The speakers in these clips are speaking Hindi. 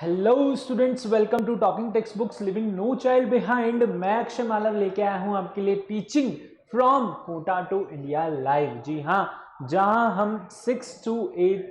Hello students, welcome to talking textbooks leaving no child behind. मैं अक्षय मालव लेके आया हूं आपके लिए teaching from Kota to India live. जी हाँ, जहां हम 6 to 8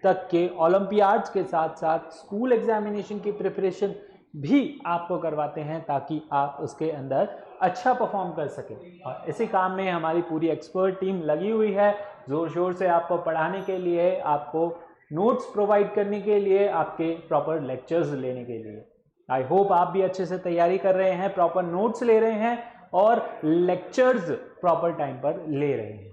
तक के ओलंपियाड्स के साथ साथ स्कूल एग्जामिनेशन की प्रिपरेशन भी आपको करवाते हैं ताकि आप उसके अंदर अच्छा परफॉर्म कर सकें। और इसी काम में हमारी पूरी एक्सपर्ट टीम लगी हुई है, जोर शोर से आपको पढ़ाने के लिए, आपको नोट्स प्रोवाइड करने के लिए, आपके प्रॉपर लेक्चर्स लेने के लिए। आई होप आप भी अच्छे से तैयारी कर रहे हैं, प्रॉपर नोट्स ले रहे हैं और लेक्चर्स प्रॉपर टाइम पर ले रहे हैं।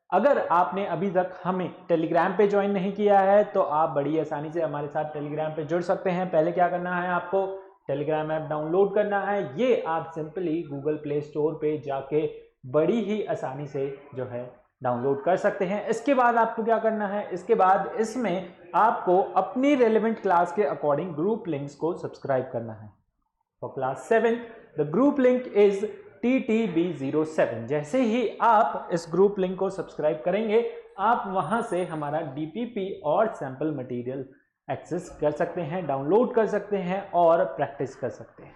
अगर आपने अभी तक हमें टेलीग्राम पे ज्वाइन नहीं किया है तो आप बड़ी आसानी से हमारे साथ टेलीग्राम पे जुड़ सकते हैं। पहले क्या करना है, आपको टेलीग्राम ऐप डाउनलोड करना है। ये आप सिंपली गूगल प्ले स्टोर पे जाके बड़ी ही आसानी से जो है डाउनलोड कर सकते हैं। इसके बाद आपको क्या करना है, इसके बाद इसमें आपको अपनी रेलेवेंट क्लास के अकॉर्डिंग ग्रुप लिंक्स को सब्सक्राइब करना है। For class 7 the group link is TTB07। जैसे ही आप इस ग्रुप लिंक को सब्सक्राइब करेंगे, आप वहां से हमारा DPP और सैंपल मटेरियल एक्सेस कर सकते हैं, डाउनलोड कर सकते हैं और प्रैक्टिस कर सकते हैं।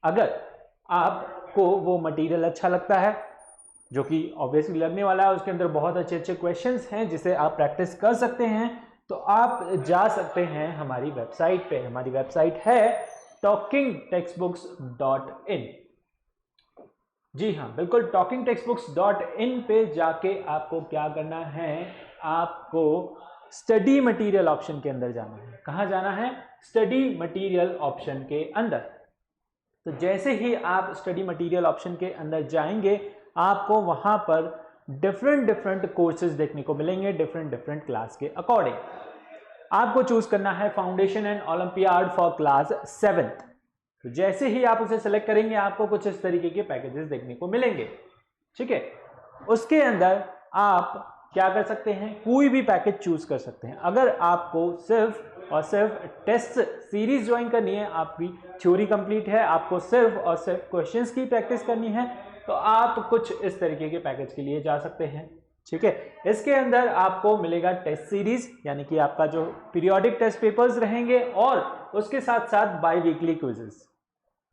अगर आपको वो मटेरियल अच्छा लगता है, जो कि ऑब्वियसली लगने वाला है, उसके अंदर बहुत अच्छे अच्छे क्वेश्चंस हैं जिसे आप प्रैक्टिस कर सकते हैं, तो आप जा सकते हैं हमारी वेबसाइट पे। हमारी वेबसाइट है talkingtextbooks.in। जी हाँ, बिल्कुल talkingtextbooks.in पे जाके आपको क्या करना है, आपको स्टडी मटेरियल ऑप्शन के अंदर जाना है। कहाँ जाना है? स्टडी मटेरियल ऑप्शन के अंदर। तो जैसे ही आप स्टडी मटेरियल ऑप्शन के अंदर जाएंगे, आपको वहां पर डिफरेंट कोर्सेज देखने को मिलेंगे, डिफरेंट क्लास के अकॉर्डिंग। आपको चूज करना है foundation and olympiad for class 7th। तो जैसे ही आप उसे सेलेक्ट करेंगे, आपको कुछ इस तरीके के पैकेजेस देखने को मिलेंगे। ठीक है, उसके अंदर आप क्या कर सकते हैं, कोई भी पैकेज चूज कर सकते हैं। अगर आपको सिर्फ और सिर्फ टेस्ट सीरीज ज्वाइन करनी है, आपकी थ्योरी कंप्लीट है, आपको सिर्फ और सिर्फ क्वेश्चंस की प्रैक्टिस करनी है, तो आप कुछ इस तरीके के पैकेज के लिए जा सकते हैं। ठीक है, इसके अंदर आपको मिलेगा टेस्ट सीरीज, यानी कि आपका जो पीरियोडिक टेस्ट पेपर्स रहेंगे और उसके साथ साथ बाई वीकली क्विजेस।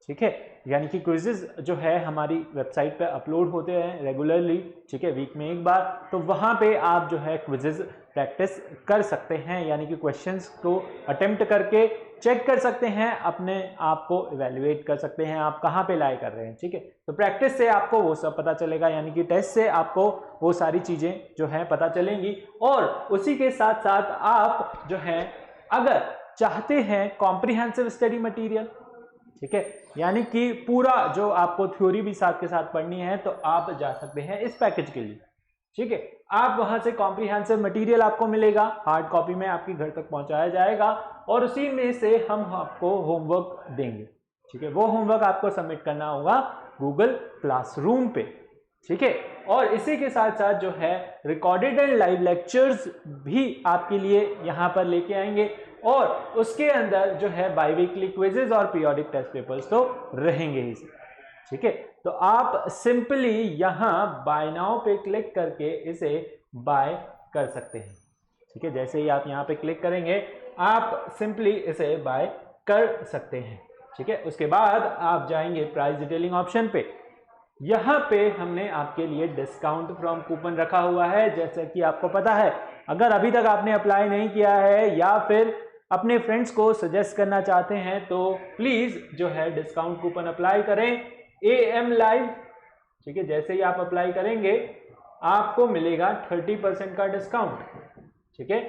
ठीक है, यानी कि क्विजेस जो है हमारी वेबसाइट पे अपलोड होते हैं रेगुलरली। ठीक है, वीक में एक बार, तो वहां पे आप जो है क्विजेस प्रैक्टिस कर सकते हैं, यानी कि क्वेश्चंस को अटेम्प्ट करके चेक कर सकते हैं, अपने आप को इवेल्युएट कर सकते हैं आप कहाँ पे लाई कर रहे हैं। ठीक है, तो प्रैक्टिस से आपको वो सब पता चलेगा, यानी कि टेस्ट से आपको वो सारी चीजें जो है पता चलेंगी। और उसी के साथ साथ आप जो है अगर चाहते हैं कॉम्प्रिहेंसिव स्टडी मटेरियल, ठीक है, यानी कि पूरा जो आपको थ्योरी भी साथ के साथ पढ़नी है, तो आप जा सकते हैं इस पैकेज के लिए। ठीक है, आप वहां से कॉम्प्रिहेंसिव मटेरियल आपको मिलेगा, हार्ड कॉपी में आपके घर तक पहुंचाया जाएगा और उसी में से हम आपको होमवर्क देंगे। ठीक है, वो होमवर्क आपको सबमिट करना होगा गूगल क्लासरूम पे। ठीक है, और इसी के साथ साथ जो है रिकॉर्डेड एंड लाइव लेक्चर्स भी आपके लिए यहां पर लेके आएंगे, और उसके अंदर जो है बाई वीकली क्विजेज और पीरियोडिक टेस्ट पेपर्स तो रहेंगे ही। ठीक है, तो आप सिंपली यहां बाय नाउ पे क्लिक करके इसे बाय कर सकते हैं। ठीक है, जैसे ही आप यहां पे क्लिक करेंगे, आप सिंपली इसे बाय कर सकते हैं। ठीक है, उसके बाद आप जाएंगे प्राइस डिटेलिंग ऑप्शन पे। यहां पे हमने आपके लिए डिस्काउंट फ्रॉम कूपन रखा हुआ है। जैसे कि आपको पता है, अगर अभी तक आपने अप्लाई नहीं किया है या फिर अपने फ्रेंड्स को सजेस्ट करना चाहते हैं, तो प्लीज जो है डिस्काउंट कूपन अप्लाई करें, AM लाइव। ठीक है, जैसे ही आप अप्लाई करेंगे आपको मिलेगा 30% का डिस्काउंट। ठीक है,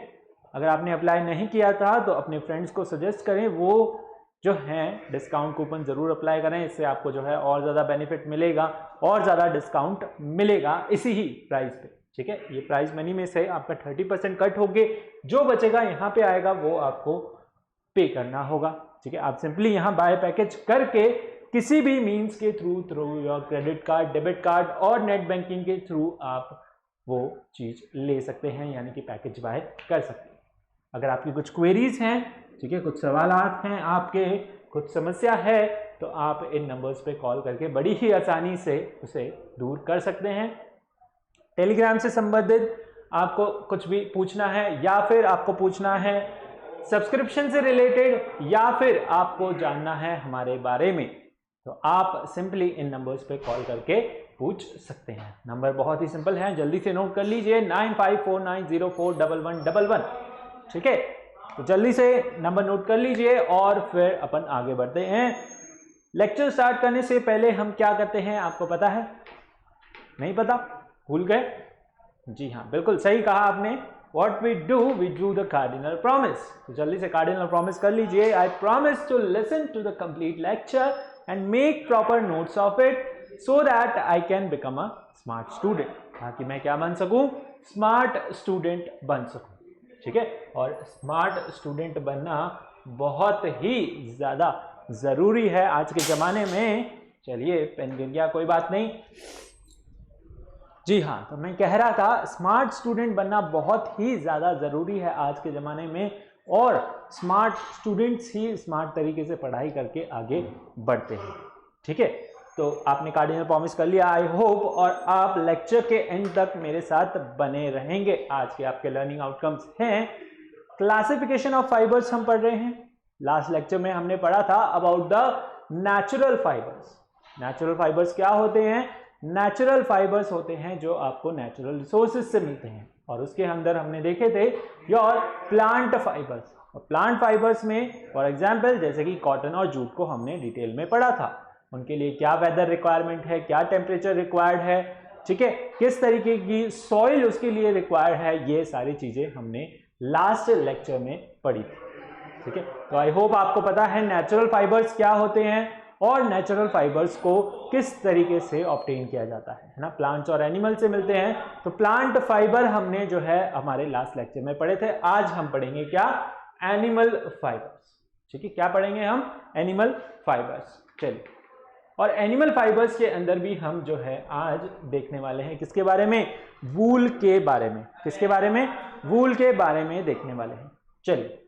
अगर आपने अप्लाई नहीं किया था तो अपने फ्रेंड्स को सजेस्ट करें, वो जो है डिस्काउंट कूपन जरूर अप्लाई करें। इससे आपको जो है और ज्यादा बेनिफिट मिलेगा और ज्यादा डिस्काउंट मिलेगा इसी ही प्राइस पे। ठीक है, ये प्राइस मनी में से आपका 30% कट होके जो बचेगा यहाँ पे आएगा, वो आपको पे करना होगा। ठीक है, आप सिंपली यहाँ बाय पैकेज करके किसी भी मीन्स के through your credit card, debit card और नेट बैंकिंग के थ्रू आप वो चीज ले सकते हैं, यानी कि पैकेज बाय कर सकते हैं। अगर आपकी कुछ क्वेरीज हैं, ठीक है, कुछ सवालात हैं आपके, कुछ समस्या है, तो आप इन नंबर्स पे कॉल करके बड़ी ही आसानी से उसे दूर कर सकते हैं। टेलीग्राम से संबंधित आपको कुछ भी पूछना है या फिर आपको पूछना है सब्सक्रिप्शन से रिलेटेड या फिर आपको जानना है हमारे बारे में, तो आप सिंपली इन नंबर्स पे कॉल करके पूछ सकते हैं। नंबर बहुत ही सिंपल है, जल्दी से नोट कर लीजिए 9549041111। ठीक है, तो जल्दी से नंबर नोट कर लीजिए और फिर अपन आगे बढ़ते हैं। लेक्चर स्टार्ट करने से पहले हम क्या करते हैं आपको पता है? नहीं पता? भूल गए? जी हाँ, बिल्कुल सही कहा आपने। What we do the cardinal promise। तो जल्दी से cardinal promise कर लीजिए। I promise to listen to the complete lecture and make proper notes of it so that I can become a smart student। ताकि मैं क्या बन सकूं? स्मार्ट स्टूडेंट बन सकूं। ठीक है, और स्मार्ट स्टूडेंट बनना बहुत ही ज़्यादा ज़रूरी है आज के ज़माने में। चलिए पेन गिर गया, कोई बात नहीं। जी हाँ, तो मैं कह रहा था स्मार्ट स्टूडेंट बनना बहुत ही ज़्यादा ज़रूरी है आज के ज़माने में, और स्मार्ट स्टूडेंट्स ही स्मार्ट तरीके से पढ़ाई करके आगे बढ़ते हैं। ठीक है, तो आपने कार्डिनल प्रॉमिस कर लिया आई होप, और आप लेक्चर के एंड तक मेरे साथ बने रहेंगे। आज के आपके लर्निंग आउटकम्स हैं क्लासिफिकेशन ऑफ फाइबर्स हम पढ़ रहे हैं। लास्ट लेक्चर में हमने पढ़ा था about the natural fibres. Natural fibres क्या होते हैं? नेचुरल फाइबर्स होते हैं जो आपको नेचुरल रिसोर्सेज से मिलते हैं, और उसके अंदर हमने देखे थे योर प्लांट फाइबर्स। और प्लांट फाइबर्स में फॉर एग्जांपल जैसे कि कॉटन और जूट को हमने डिटेल में पढ़ा था। उनके लिए क्या वेदर रिक्वायरमेंट है, क्या टेम्परेचर रिक्वायर्ड है, ठीक है, किस तरीके की सॉइल उसके लिए रिक्वायर्ड है, ये सारी चीजें हमने लास्ट लेक्चर में पढ़ी थी। ठीक है, तो आई होप आपको पता है नेचुरल फाइबर्स क्या होते हैं और नेचुरल फाइबर्स को किस तरीके से ऑब्टेन किया जाता है ना। प्लांट्स और एनिमल से मिलते हैं, तो प्लांट फाइबर हमने जो है हमारे लास्ट लेक्चर में पढ़े थे। आज हम पढ़ेंगे क्या? Animal fibres. ठीक है, क्या पढ़ेंगे हम? Animal fibres. चलिए, और एनिमल फाइबर्स के अंदर भी हम जो है आज देखने वाले हैं किसके बारे में? वूल के बारे में। किसके बारे में? वूल के बारे में देखने वाले हैं। चलिए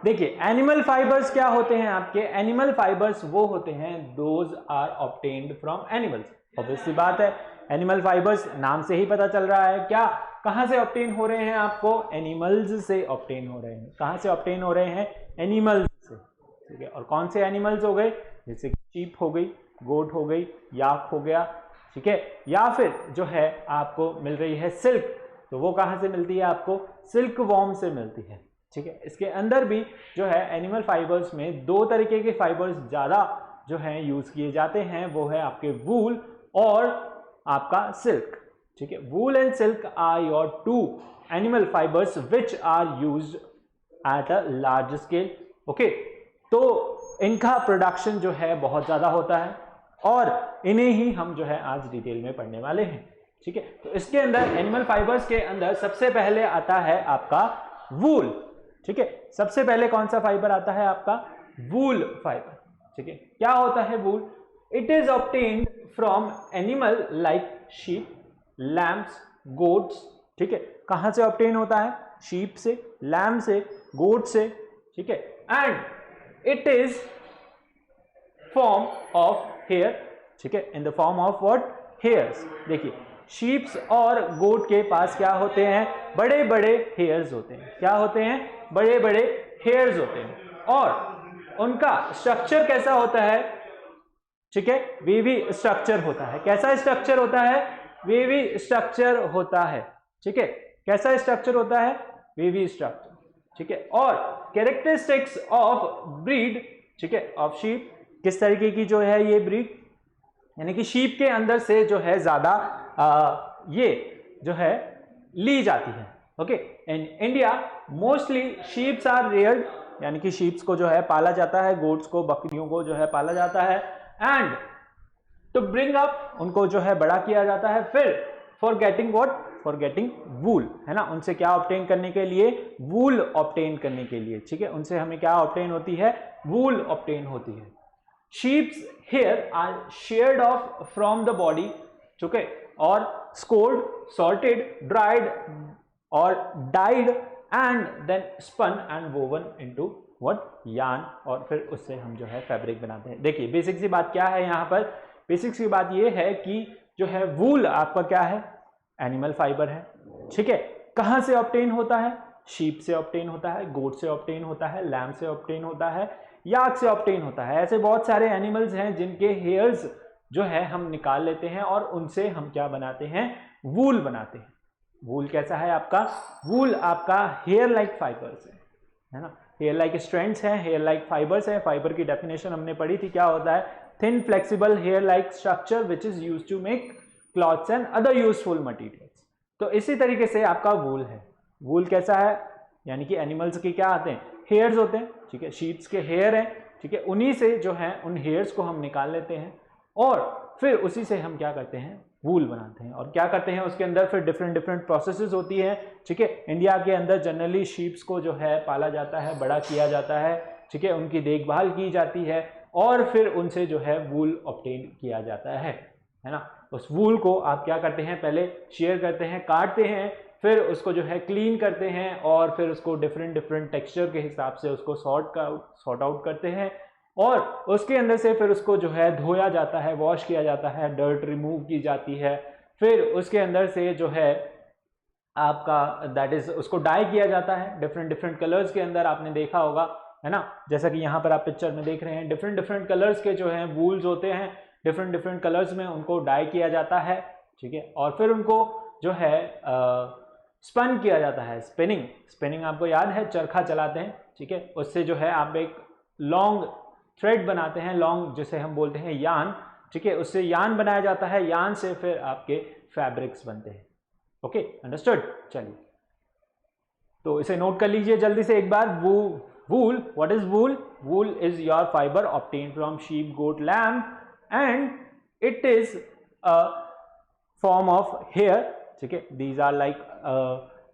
देखिए, एनिमल फाइबर्स क्या होते हैं आपके? एनिमल फाइबर्स वो होते हैं those are obtained from animals. Obviously बात है, एनिमल फाइबर्स नाम से ही पता चल रहा है क्या कहां से ऑब्टेन हो रहे हैं? आपको एनिमल्स से ऑब्टेन हो रहे हैं। कहां से ऑब्टेन हो रहे हैं? एनिमल्स से। ठीक है, और कौन से एनिमल्स हो गए? जैसे शीप हो गई, गोट हो गई, याक हो गया। ठीक है, या फिर जो है आपको मिल रही है सिल्क, तो वो कहां से मिलती है आपको? सिल्क वॉर्म से मिलती है। ठीक है, इसके अंदर भी जो है एनिमल फाइबर्स में दो तरीके के फाइबर्स ज़्यादा जो है यूज किए जाते हैं, वो है आपके वूल और आपका सिल्क। ठीक है, wool and silk are your two animal fibres which are used at a large scale. Okay, तो इनका प्रोडक्शन जो है बहुत ज़्यादा होता है और इन्हें ही हम जो है आज डिटेल में पढ़ने वाले हैं। ठीक है, तो इसके अंदर एनिमल फाइबर्स के अंदर सबसे पहले आता है आपका वूल। ठीक है, सबसे पहले कौन सा फाइबर आता है आपका? Wool fibre. ठीक है, क्या होता है wool? It is obtained from animal like sheep, lambs, goats. ठीक है, कहां से ऑब्टेन होता है? शीप से, लैम से, गोट से। ठीक है, and it is form of hair. ठीक है, in the form of what? Hairs. देखिए, शीप्स और गोट के पास क्या होते हैं? बड़े बड़े हेयर्स होते हैं। क्या होते हैं? बड़े बड़े हेयर्स होते हैं, और उनका स्ट्रक्चर कैसा होता है? ठीक है, वेवी स्ट्रक्चर होता है। कैसा स्ट्रक्चर होता है? वेवी स्ट्रक्चर होता है। ठीक है, कैसा स्ट्रक्चर होता है? Wavy structure. ठीक है, और कैरेक्टरिस्टिक्स ऑफ ब्रीड, ठीक है, ऑफ शीप, किस तरीके की जो है ये ब्रीड, यानी कि शीप के अंदर से जो है ज्यादा ये जो है ली जाती है। Okay, in India mostly sheeps are reared, यानी कि शीप्स को जो है पाला जाता है, गोट्स को, बकरियों को जो है पाला जाता है, एंड टू ब्रिंग अप उनको जो है बड़ा किया जाता है। फिर for getting what? For getting wool, है ना। उनसे क्या ऑब्टेन करने के लिए? वूल ऑब्टेन करने के लिए। ठीक है, उनसे हमें क्या ऑब्टेन होती है? वूल ऑब्टेन होती है। Sheeps hair are sheared off from the body, ठीक है, और स्कोर्ड, सॉर्टेड, ड्राइड और dyed and then spun and woven into what? Yarn, और फिर उससे हम जो है फैब्रिक बनाते हैं। देखिए, बेसिक सी बात क्या है यहाँ पर? बेसिक सी बात ये है कि जो है वूल आपका क्या है? एनिमल फाइबर है। ठीक है, कहाँ से ऑब्टेन होता है? शीप से ऑब्टेन होता है, गोट से ऑब्टेन होता है, लैम से ऑब्टेन होता है, याक से ऑब्टेन होता है। ऐसे बहुत सारे एनिमल्स हैं जिनके हेयर्स जो है हम निकाल लेते हैं और उनसे हम क्या बनाते हैं? वूल बनाते हैं। वूल कैसा है आपका? वूल आपका हेयर लाइक फाइबर्स है ना, हेयर लाइक स्ट्रैंड्स हैं, हेयर लाइक फाइबर्स हैं। फाइबर की डेफिनेशन हमने पढ़ी थी, क्या होता है? Thin flexible hair like structure which is used to make clothes and other useful materials. तो इसी तरीके से आपका वूल है। वूल कैसा है? यानी कि एनिमल्स के क्या आते हैं? हेयर्स होते हैं, ठीक है, शीप्स के हेयर हैं, ठीक है, उन्हीं से जो है उन हेयर्स को हम निकाल लेते हैं और फिर उसी से हम क्या करते हैं? वूल बनाते हैं। और क्या करते हैं उसके अंदर? फिर डिफरेंट डिफरेंट प्रोसेसेस होती है, ठीक है। इंडिया के अंदर जनरली शीप्स को जो है पाला जाता है, बड़ा किया जाता है, ठीक है, उनकी देखभाल की जाती है और फिर उनसे जो है वूल ऑब्टेन किया जाता है ना। उस वूल को आप क्या करते हैं? पहले शेयर करते हैं, काटते हैं, फिर उसको जो है क्लीन करते हैं और फिर उसको डिफरेंट डिफरेंट टेक्सचर के हिसाब से उसको सॉर्ट आउट करते हैं और उसके अंदर से फिर उसको जो है धोया जाता है, वॉश किया जाता है, डर्ट रिमूव की जाती है, फिर उसके अंदर से जो है आपका दैट इज उसको डाई किया जाता है डिफरेंट डिफरेंट कलर्स के अंदर। आपने देखा होगा, है ना, जैसा कि यहाँ पर आप पिक्चर में देख रहे हैं, डिफरेंट डिफरेंट कलर्स के जो है वूल्स होते हैं, डिफरेंट डिफरेंट कलर्स में उनको डाई किया जाता है, ठीक है, और फिर उनको जो है स्पन किया जाता है। स्पिनिंग आपको याद है, चरखा चलाते हैं, ठीक है, उससे जो है आप एक लॉन्ग थ्रेड बनाते हैं, लॉन्ग जिसे हम बोलते हैं यान, ठीक है, उससे यान बनाया जाता है, यान से फिर आपके फैब्रिक्स बनते हैं। Okay, understood. चलिए, तो इसे नोट कर लीजिए जल्दी से एक बार। Wool, what is wool? Wool is your fibre obtain from sheep, goat, lamb and it is a form of hair, ठीक है, these are like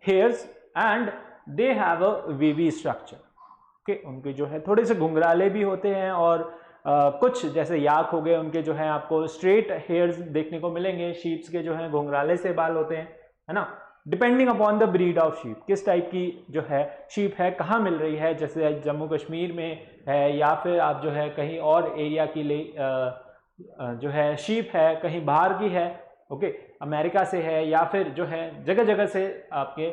hairs and they have a wavy structure. Okay, उनके जो है थोड़े से घुंघराले भी होते हैं और कुछ जैसे याक हो गए, उनके जो है आपको स्ट्रेट हेयर्स देखने को मिलेंगे। शीप्स के जो है घुंघराले से बाल होते हैं, है ना, depending upon the breed of sheep, किस टाइप की जो है शीप है, कहाँ मिल रही है, जैसे जम्मू कश्मीर में है या फिर आप जो है कहीं और एरिया के लिए जो है शीप है, कहीं बाहर की है, ओके, अमेरिका से है, या फिर जो है जगह जगह से आपके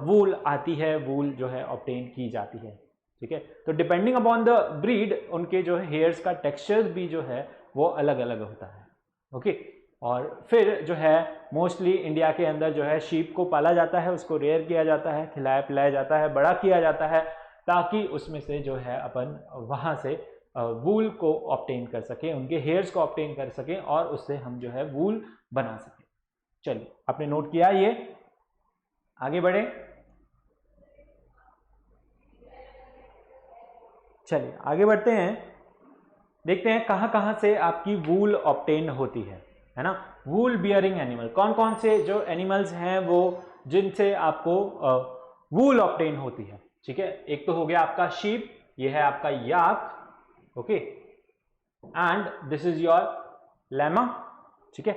वूल आती है, वूल जो है ऑब्टेन की जाती है, ठीक है। तो डिपेंडिंग अपॉन द ब्रीड उनके जो है हेयर्स का टेक्सचर भी जो है वो अलग अलग होता है। ओके, और फिर जो है मोस्टली इंडिया के अंदर जो है शीप को पाला जाता है, उसको रेयर किया जाता है, खिलाया पिलाया जाता है, बड़ा किया जाता है, ताकि उसमें से जो है अपन वहाँ से वूल को ऑब्टेन कर सकें, उनके हेयर्स को ऑब्टेन कर सकें और उससे हम जो है वूल बना सकें। चलिए, आपने नोट किया, ये आगे बढ़े। चलिए आगे बढ़ते हैं, देखते हैं कहाँ कहाँ से आपकी वूल ऑब्टेन होती है ना। वूल बियरिंग एनिमल, कौन कौन से जो एनिमल्स हैं वो जिनसे आपको वूल ऑब्टेन होती है, ठीक है। एक तो हो गया आपका शीप, ये है आपका yak, okay, and this is your llama, ठीक है।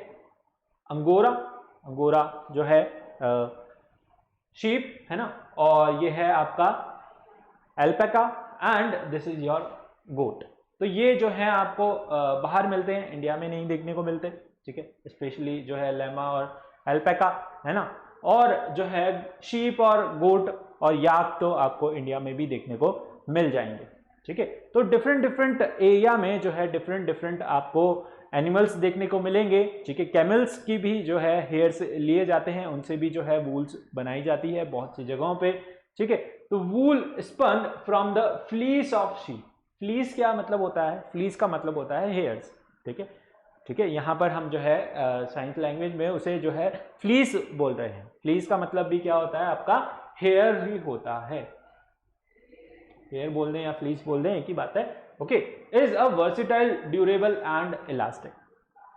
अंगोरा जो है शीप, है ना, और ये है आपका alpaca and this is your goat. तो ये जो है आपको बाहर मिलते हैं, इंडिया में नहीं देखने को मिलते, ठीक है, स्पेशली जो है लैमा और एल्पैका, है ना। और जो है शीप और गोट और याक तो आपको इंडिया में भी देखने को मिल जाएंगे, ठीक है। तो डिफरेंट डिफरेंट एरिया में जो है डिफरेंट डिफरेंट आपको एनिमल्स देखने को मिलेंगे, ठीक है। कैमल्स की भी जो है हेयर्स लिए जाते हैं, उनसे भी जो है वूल्स बनाई जाती है बहुत सी जगहों पे, ठीक है। तो wool spun from the fleece of sheep. Fleece क्या मतलब होता है? फ्लीस का मतलब होता है हेयर्स, ठीक है, ठीक है। यहाँ पर हम जो है साइंस लैंग्वेज में उसे जो है फ्लीस बोल रहे हैं। फ्लीस का मतलब भी क्या होता है? आपका हेयर ही होता है। हेयर बोल दें या फ्लीस बोल दें, एक ही बात है, okay. Is a versatile, durable and elastic,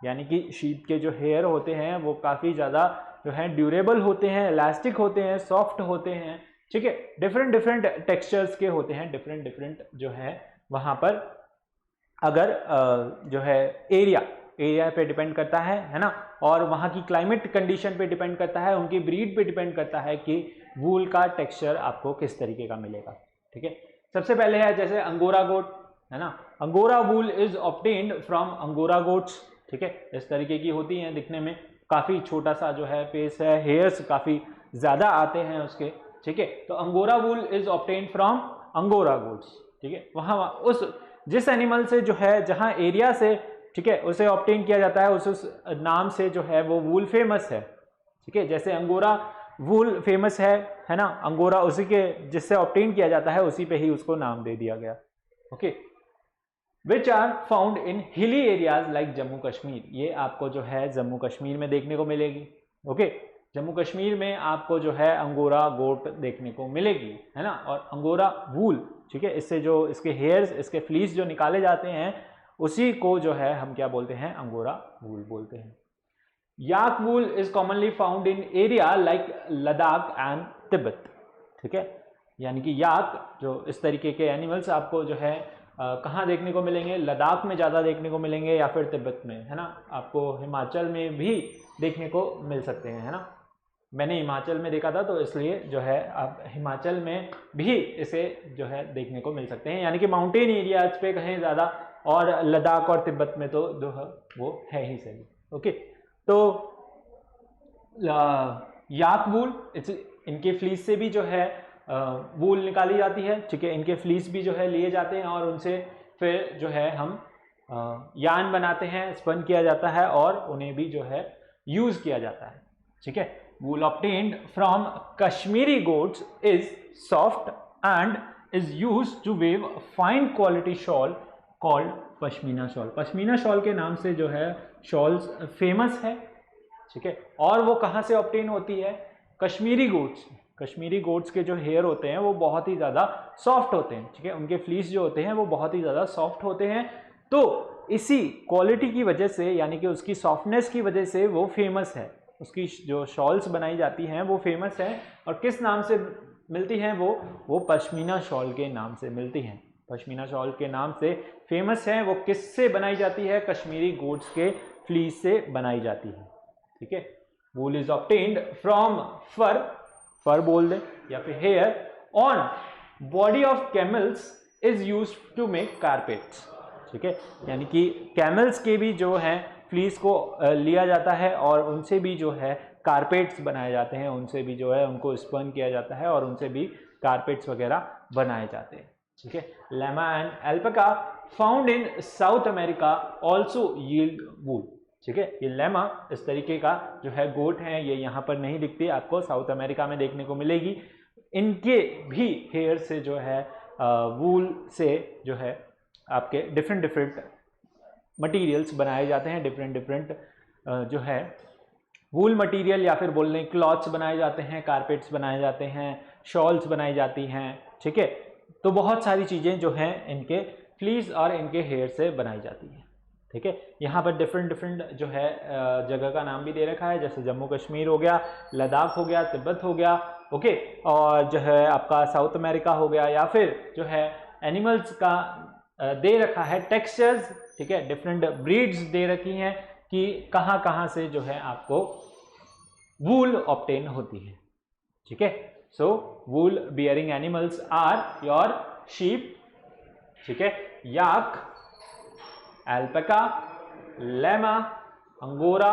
यानी कि शीप के जो हेयर होते हैं वो काफ़ी ज़्यादा जो है ड्यूरेबल होते हैं, इलास्टिक होते हैं, सॉफ्ट होते हैं, ठीक है। डिफरेंट डिफरेंट टेक्सचर्स के होते हैं, डिफरेंट डिफरेंट जो है वहाँ पर अगर जो है एरिया पे डिपेंड करता है ना, और वहाँ की क्लाइमेट कंडीशन पे डिपेंड करता है, उनकी ब्रीड पे डिपेंड करता है कि वूल का टेक्सचर आपको किस तरीके का मिलेगा, ठीक है। सबसे पहले है जैसे अंगोरा गोट, है ना। Angora wool is obtained from angora goats, ठीक है। इस तरीके की होती हैं दिखने में, काफ़ी छोटा सा जो है फेस है, हेयर्स काफ़ी ज़्यादा आते हैं उसके, ठीक है। तो angora wool is obtained from angora goats, ठीक है। वहाँ उस जिस एनिमल से जो है, जहाँ एरिया से, ठीक है, उसे ऑब्टेन किया जाता है, उस नाम से जो है वो वूल फेमस है, ठीक है। जैसे अंगोरा वूल फेमस है ना, अंगोरा उसी के जिससे ऑब्टेन किया जाता है उसी पे ही उसको नाम दे दिया गया, okay. Which are found in hilly areas like Jammu Kashmir, ये आपको जो है जम्मू कश्मीर में देखने को मिलेगी, ओके। जम्मू कश्मीर में आपको जो है अंगोरा गोट देखने को मिलेगी, है ना। और अंगोरा वूल, ठीक है, इससे जो इसके हेयर्स, इसके फ्लीस जो निकाले जाते हैं उसी को जो है हम क्या बोलते हैं, अंगोरा वूल बोलते हैं। Yak wool is commonly found in area like Ladakh and Tibet, ठीक है। यानी कि याक जो इस तरीके के एनिमल्स आपको जो है कहाँ देखने को मिलेंगे, लद्दाख में ज़्यादा देखने को मिलेंगे या फिर तिब्बत में, है ना। आपको हिमाचल में भी देखने को मिल सकते हैं, है ना। मैंने हिमाचल में देखा था तो इसलिए जो है आप हिमाचल में भी इसे जो है देखने को मिल सकते हैं, यानी कि माउंटेन एरियाज पे कहीं ज़्यादा, और लद्दाख और तिब्बत में तो जो है वो है ही सही, ओके। तो याक वूल, इनके फ्लीस से भी जो है वूल निकाली जाती है, ठीक है। इनके फ्लीस भी जो है लिए जाते हैं और उनसे फिर जो है हम यान बनाते हैं, स्पन किया जाता है और उन्हें भी जो है यूज़ किया जाता है, ठीक है। Wool obtained from Kashmiri goats is soft and is used to weave fine quality shawl called pashmina shawl. Pashmina shawl के नाम से जो है शॉल्स फेमस है, ठीक है। और वो कहाँ से ऑब्टेन होती है, कश्मीरी गोट्स। कश्मीरी गोट्स के जो हेयर होते हैं वो बहुत ही ज़्यादा सॉफ्ट होते हैं, ठीक है। उनके फ्लीस जो होते हैं वो बहुत ही ज़्यादा सॉफ्ट होते हैं, तो इसी क्वालिटी की वजह से, यानी कि उसकी सॉफ्टनेस की वजह से वो फेमस है। उसकी जो शॉल्स बनाई जाती हैं वो फेमस है, और किस नाम से मिलती हैं वो पश्मीना शॉल के नाम से मिलती हैं। पश्मीना शॉल के नाम से फेमस है। वो किससे बनाई जाती है, कश्मीरी गोट्स के फ्लीस से बनाई जाती है, ठीक है। Wool is obtained from fur बोल दे या फिर hair on body of camels is used to make carpets, ठीक है। यानी कि कैमल्स के भी जो है फ्लीस को लिया जाता है और उनसे भी जो है कारपेट्स बनाए जाते हैं, उनसे भी जो है उनको स्पन किया जाता है और उनसे भी कारपेट्स वगैरह बनाए जाते हैं, ठीक है। Llama and alpaca found in South America also yield wool, ठीक है। ये लेमा इस तरीके का जो है गोट है, ये यहाँ पर नहीं दिखती, आपको साउथ अमेरिका में देखने को मिलेगी। इनके भी हेयर से जो है वूल से जो है आपके डिफरेंट मटेरियल्स बनाए जाते हैं, डिफरेंट जो है वूल मटेरियल या फिर बोल लें क्लॉथ्स बनाए जाते हैं, कारपेट्स बनाए जाते हैं, शॉल्स बनाई जाती हैं, ठीक है। तो बहुत सारी चीज़ें जो हैं इनके फ्लीस और इनके हेयर से बनाई जाती हैं, ठीक है। यहाँ पर डिफरेंट जो है जगह का नाम भी दे रखा है, जैसे जम्मू कश्मीर हो गया, लद्दाख हो गया, तिब्बत हो गया, ओके। और जो है आपका साउथ अमेरिका हो गया, या फिर जो है एनिमल्स का दे रखा है टेक्सचर्स, ठीक है। डिफरेंट ब्रीड्स दे रखी हैं कि कहाँ कहाँ से जो है आपको वूल ऑब्टेन होती है, ठीक है। So wool bearing animals are your sheep, ठीक है, yak, alpaca, llama, angora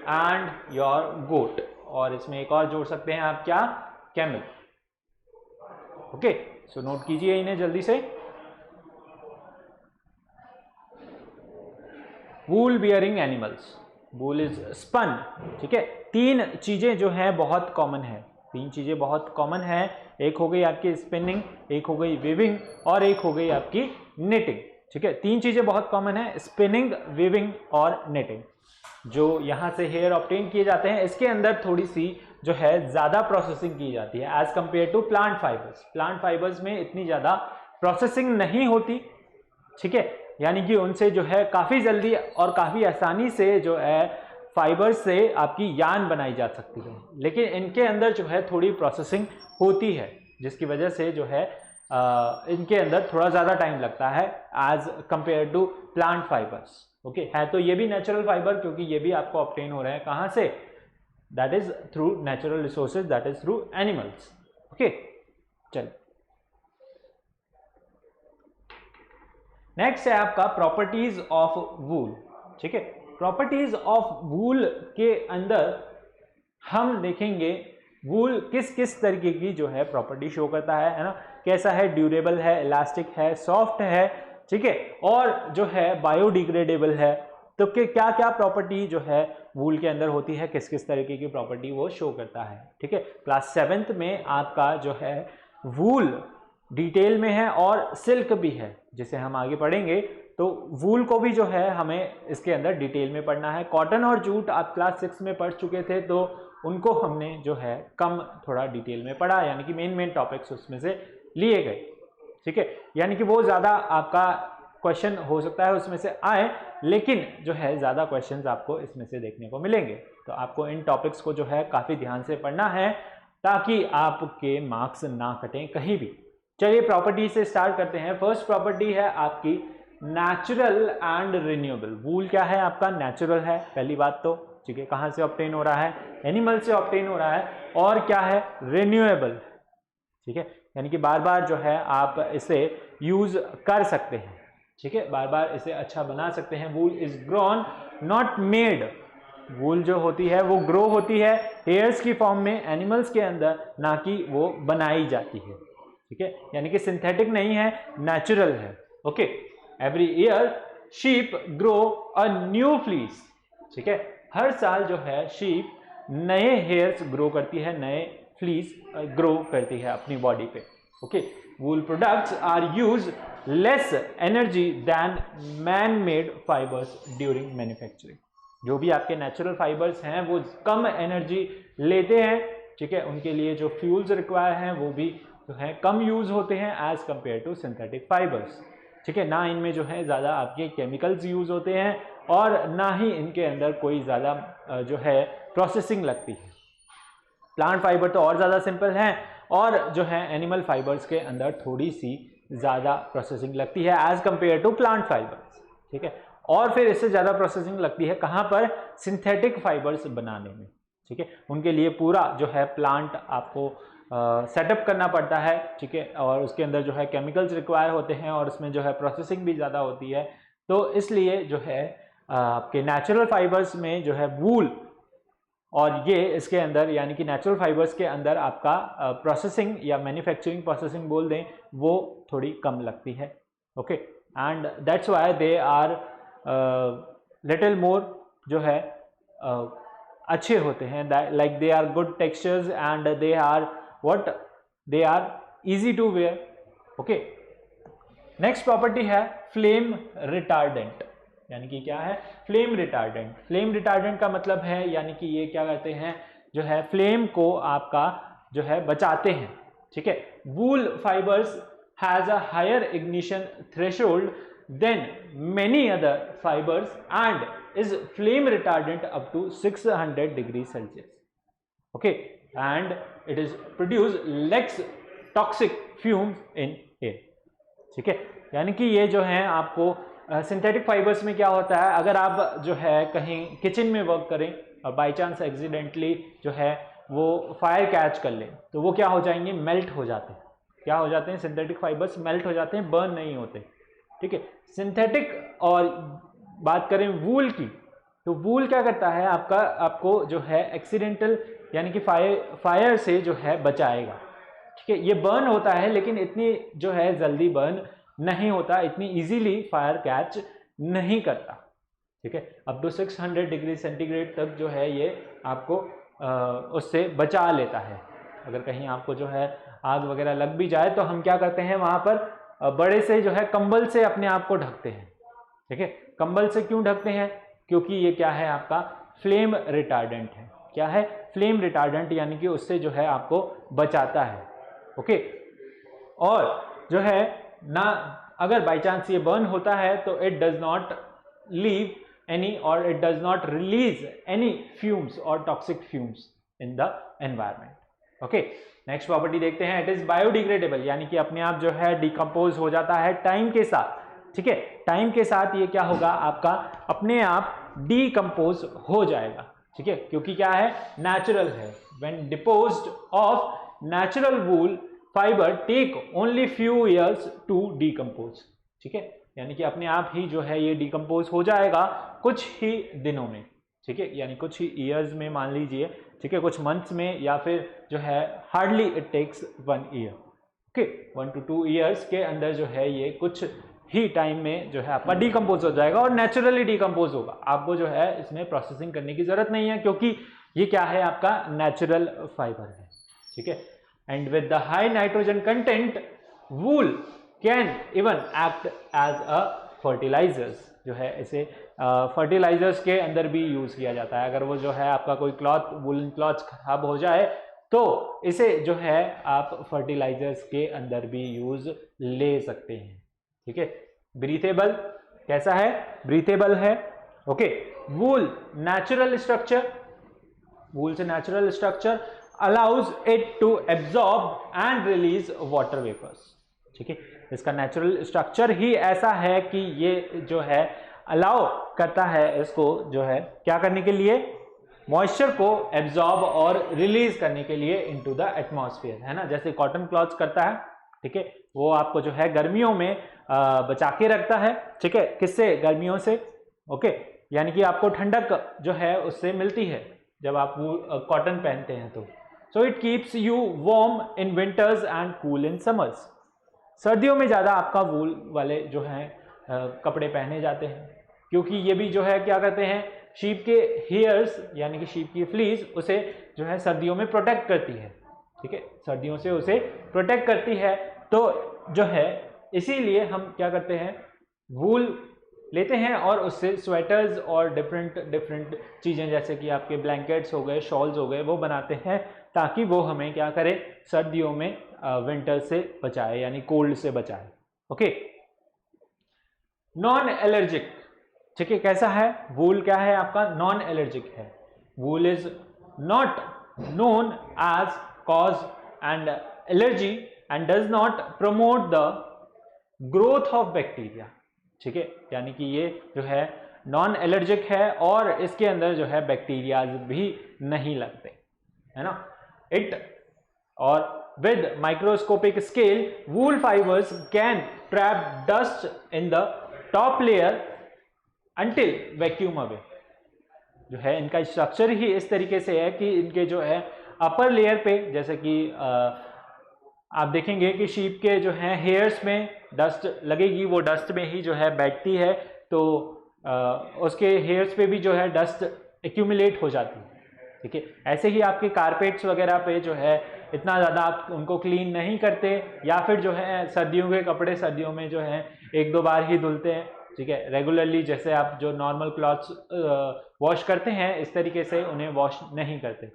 and your goat, और इसमें एक और जोड़ सकते हैं आप क्या, कैमल, ओके। सो नोट कीजिए इन्हें जल्दी से। Wool bearing animals, wool is spun, ठीक है। तीन चीजें जो हैं बहुत कॉमन है, तीन चीजें बहुत कॉमन है। एक हो गई आपकी स्पिनिंग, एक हो गई वीविंग और एक हो गई आपकी निटिंग, ठीक है। तीन चीजें बहुत कॉमन है, स्पिनिंग, वीविंग और नेटिंग, जो यहाँ से हेयर ऑब्टेन किए जाते हैं। इसके अंदर थोड़ी सी जो है ज़्यादा प्रोसेसिंग की जाती है as compare to plant fibres. Plant fibres में इतनी ज़्यादा प्रोसेसिंग नहीं होती, ठीक है। यानी कि उनसे जो है काफ़ी जल्दी और काफ़ी आसानी से जो है फाइबर से आपकी यान बनाई जा सकती है, लेकिन इनके अंदर जो है थोड़ी प्रोसेसिंग होती है, जिसकी वजह से जो है इनके अंदर थोड़ा ज़्यादा टाइम लगता है as compare to plant fibres, okay. है तो ये भी नेचुरल फाइबर, क्योंकि ये भी आपको ऑब्टेन हो रहे हैं कहाँ से, that is through natural resources, that is through animals, okay. चलिए नेक्स्ट है आपका प्रॉपर्टीज ऑफ वूल, ठीक है। प्रॉपर्टीज ऑफ वूल के अंदर हम देखेंगे वूल किस किस तरीके की जो है प्रॉपर्टी शो करता है ना, कैसा है, ड्यूरेबल है, इलास्टिक है, सॉफ्ट है, ठीक है, और जो है बायोडिग्रेडेबल है। तो क्या क्या प्रॉपर्टी जो है वूल के अंदर होती है, किस किस तरीके की प्रॉपर्टी वो शो करता है, ठीक है। क्लास 7th में आपका जो है वूल डिटेल में है और सिल्क भी है, जिसे हम आगे पढ़ेंगे। तो वूल को भी जो है हमें इसके अंदर डिटेल में पढ़ना है। कॉटन और जूट आप क्लास 6 में पढ़ चुके थे, तो उनको हमने जो है कम थोड़ा डिटेल में पढ़ा, यानी कि मेन टॉपिक्स उसमें से लिए गए, ठीक है। यानी कि वो ज़्यादा आपका क्वेश्चन हो सकता है उसमें से आए, लेकिन जो है ज़्यादा क्वेश्चंस आपको इसमें से देखने को मिलेंगे। तो आपको इन टॉपिक्स को जो है काफ़ी ध्यान से पढ़ना है, ताकि आपके मार्क्स ना कटें कहीं भी। चलिए प्रॉपर्टी से स्टार्ट करते हैं। फर्स्ट प्रॉपर्टी है आपकी नेचुरल एंड रिन्यूएबल। वूल क्या है आपका, नेचुरल है, पहली बात तो, ठीक है। कहाँ से ऑब्टेन हो रहा है, एनिमल से ऑब्टेन हो रहा है, और क्या है, रिन्यूएबल, ठीक है, यानी कि बार बार जो है आप इसे यूज कर सकते हैं, ठीक है, बार बार इसे अच्छा बना सकते हैं। Wool is grown not made. Wool जो होती है वो ग्रो होती है हेयर्स की फॉर्म में एनिमल्स के अंदर, ना कि वो बनाई जाती है, ठीक है, यानी कि सिंथेटिक नहीं है, नेचुरल है। Okay, every year sheep grow a new fleece, ठीक है, हर साल जो है शीप नए हेयर्स ग्रो करती है, नए फ्लीस ग्रो करती है अपनी बॉडी पे। Okay, wool products are use less energy than man made fibres during manufacturing. जो भी आपके नेचुरल फाइबर्स हैं वो कम एनर्जी लेते हैं, ठीक है, उनके लिए जो फ्यूल्स रिक्वायर हैं वो भी जो है कम यूज होते हैं as compare to synthetic fibres, ठीक है। ना इनमें जो है ज़्यादा आपके केमिकल्स यूज होते हैं, और ना ही इनके अंदर कोई ज़्यादा जो है प्रोसेसिंग लगती है। प्लांट फाइबर तो और ज़्यादा सिंपल हैं, और जो है एनिमल फाइबर्स के अंदर थोड़ी सी ज़्यादा प्रोसेसिंग लगती है as compare to plant fibres, ठीक है। और फिर इससे ज़्यादा प्रोसेसिंग लगती है कहाँ पर, सिंथेटिक फाइबर्स बनाने में, ठीक है। उनके लिए पूरा जो है प्लांट आपको सेटअप करना पड़ता है, ठीक है, और उसके अंदर जो है केमिकल्स रिक्वायर होते हैं, और उसमें जो है प्रोसेसिंग भी ज़्यादा होती है। तो इसलिए जो है आपके नेचुरल फाइबर्स में जो है वूल और ये इसके अंदर, यानी कि नेचुरल फाइबर्स के अंदर आपका प्रोसेसिंग या मैन्युफैक्चरिंग प्रोसेसिंग बोल दें, वो थोड़ी कम लगती है। Okay, and that's why they are little more जो है अच्छे होते हैं, like they are good textures and they are what, they are easy to wear. Okay, next property है फ्लेम रिटार्डेंट, यानी कि क्या है, फ्लेम रिटार्डेंट। फ्लेम रिटार्डेंट का मतलब है, यानी कि ये क्या करते हैं, जो है फ्लेम को आपका जो है बचाते हैं, ठीक है। Wool fibres has a higher ignition threshold than many other fibres and is flame retardant up to 600 degree Celsius. Okay, and it is produce less toxic fumes in air, ठीक है। यानी कि ये जो है आपको सिंथेटिक फाइबर्स में क्या होता है, अगर आप जो है कहीं किचन में वर्क करें और बाय चांस एक्सीडेंटली जो है वो फायर कैच कर लें, तो वो क्या हो जाएंगे, मेल्ट हो जाते हैं। क्या हो जाते हैं, सिंथेटिक फाइबर्स मेल्ट हो जाते हैं, बर्न नहीं होते, ठीक है। सिंथेटिक और बात करें वूल की, तो वूल क्या करता है आपको जो है एक्सीडेंटल यानी कि फायर से जो है बचाएगा, ठीक है। ये बर्न होता है, लेकिन इतनी जो है जल्दी बर्न नहीं होता, इतनी इजीली फायर कैच नहीं करता, ठीक है। अप टू 600 डिग्री सेंटीग्रेड तक जो है ये आपको उससे बचा लेता है। अगर कहीं आपको जो है आग वगैरह लग भी जाए, तो हम क्या करते हैं, वहाँ पर बड़े से जो है कंबल से अपने आप को ढकते हैं, ठीक है। कंबल से क्यों ढकते हैं, क्योंकि ये क्या है, आपका फ्लेम रिटार्डेंट है। क्या है, फ्लेम रिटार्डेंट, यानी कि उससे जो है आपको बचाता है। ओके, और जो है ना, अगर बाई चांस ये बर्न होता है, तो it does not leave any और it does not release any fumes और toxic fumes in the environment. Okay, next property देखते हैं, इट इज बायोडिग्रेडेबल, यानी कि अपने आप जो है डिकम्पोज हो जाता है टाइम के साथ, ठीक है। टाइम के साथ ये क्या होगा, आपका अपने आप डिकम्पोज हो जाएगा, ठीक है, क्योंकि क्या है, नेचुरल है। When disposed of natural wool fibre take only few years to decompose, ठीक है, यानी कि अपने आप ही जो है ये डिकम्पोज हो जाएगा कुछ ही दिनों में, ठीक है, यानी कुछ ही ईयर्स में मान लीजिए, ठीक है, कुछ मंथ्स में, या फिर जो है hardly it takes 1 year, okay, 1 to 2 years के अंदर जो है ये कुछ ही टाइम में जो है आपका डिकम्पोज हो जाएगा और नेचुरली डिकम्पोज होगा। आपको जो है इसमें प्रोसेसिंग करने की जरूरत नहीं है, क्योंकि ये क्या है, आपका नेचुरल फाइबर है, ठीक है। And with the high nitrogen content wool can even act as a fertilisers, जो है इसे फर्टिलाइजर्स के अंदर भी यूज किया जाता है। अगर वो जो है आपका कोई क्लॉथ, वुलन क्लॉथ खराब हो जाए तो इसे जो है आप फर्टिलाइजर्स के अंदर भी यूज ले सकते हैं, ठीक है। ब्रीथेबल कैसा है, ब्रीथेबल है, okay. Wool natural structure, wool से natural structure allows it to absorb and release water vapours, ठीक है। इसका नेचुरल स्ट्रक्चर ही ऐसा है कि ये जो है अलाउ करता है इसको जो है क्या करने के लिए, मॉइस्चर को एब्जॉर्ब और रिलीज करने के लिए इनटू द एटमॉस्फेयर, है ना। जैसे कॉटन क्लॉथ्स करता है, ठीक है, वो आपको जो है गर्मियों में बचा के रखता है, ठीक है, किससे, गर्मियों से, ओके, यानी कि आपको ठंडक जो है उससे मिलती है जब आप वो कॉटन पहनते हैं तो। So it keeps you warm in winters and cool in summers. सर्दियों में ज़्यादा आपका वूल वाले जो हैं कपड़े पहने जाते हैं, क्योंकि ये भी जो है क्या करते हैं, शीप के हेयर्स यानी कि शीप की फ्लीस उसे जो है सर्दियों में प्रोटेक्ट करती है, ठीक है, सर्दियों से उसे प्रोटेक्ट करती है। तो जो है इसीलिए हम क्या करते हैं, वूल लेते हैं और उससे स्वेटर्स और डिफरेंट चीज़ें जैसे कि आपके ब्लैंकेट्स हो गए, शॉल्स हो गए, वो बनाते हैं ताकि वो हमें क्या करे, सर्दियों में विंटर से बचाए यानी कोल्ड से बचाए, ओके। नॉन एलर्जिक, ठीक है, कैसा है वूल, क्या है आपका, नॉन एलर्जिक है। Wool is not known as cause and allergy and does not promote the growth of bacteria, ठीक है, यानी कि ये जो है नॉन एलर्जिक है और इसके अंदर जो है बैक्टीरियाज भी नहीं लगते, है ना। इट और with microscopic scale wool fibres can trap dust in the top layer until vacuum away, जो है इनका स्ट्रक्चर ही इस तरीके से है कि इनके जो है अपर लेयर पे, जैसे कि आप देखेंगे कि शीप के जो है हेयर्स में डस्ट लगेगी, वो डस्ट में ही जो है बैठती है, तो उसके हेयर्स पे भी जो है डस्ट एक्यूमुलेट हो जाती है, ठीक है। ऐसे ही आपके कारपेट्स वगैरह पे जो है इतना ज़्यादा आप उनको क्लीन नहीं करते, या फिर जो है सर्दियों के कपड़े सर्दियों में जो है 1-2 बार ही धुलते हैं, ठीक है, रेगुलरली जैसे आप जो नॉर्मल क्लॉथ्स वॉश करते हैं इस तरीके से उन्हें वॉश नहीं करते,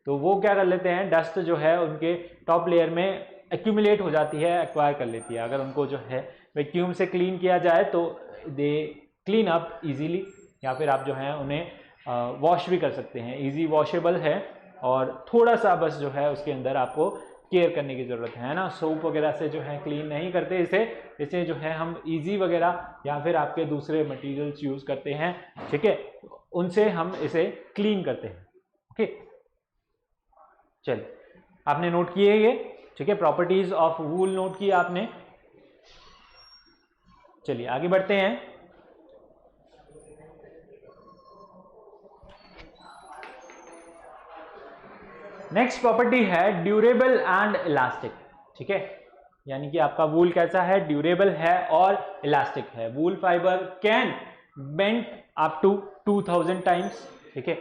तो वो क्या कर लेते हैं, डस्ट जो है उनके टॉप लेयर में एक्यूमुलेट हो जाती है, एक्वायर कर लेती है। अगर उनको जो है वैक्यूम से क्लीन किया जाए तो दे क्लीन अप इजीली, या फिर आप जो है उन्हें वॉश भी कर सकते हैं, इजी वॉशेबल है, और थोड़ा सा बस जो है उसके अंदर आपको केयर करने की ज़रूरत है ना। सोप वगैरह से जो है क्लीन नहीं करते इसे जो है हम इजी वगैरह या फिर आपके दूसरे मटेरियल्स यूज़ करते हैं, ठीक है, उनसे हम इसे क्लीन करते हैं, ओके। चलिए, आपने नोट किए ये, ठीक है, प्रॉपर्टीज ऑफ वूल नोट किया आपने। चलिए आगे बढ़ते हैं। नेक्स्ट प्रॉपर्टी है ड्यूरेबल एंड इलास्टिक, ठीक है, यानी कि आपका वूल कैसा है, ड्यूरेबल है और इलास्टिक है। Wool fibre can bend up to 2000 times, ठीक है,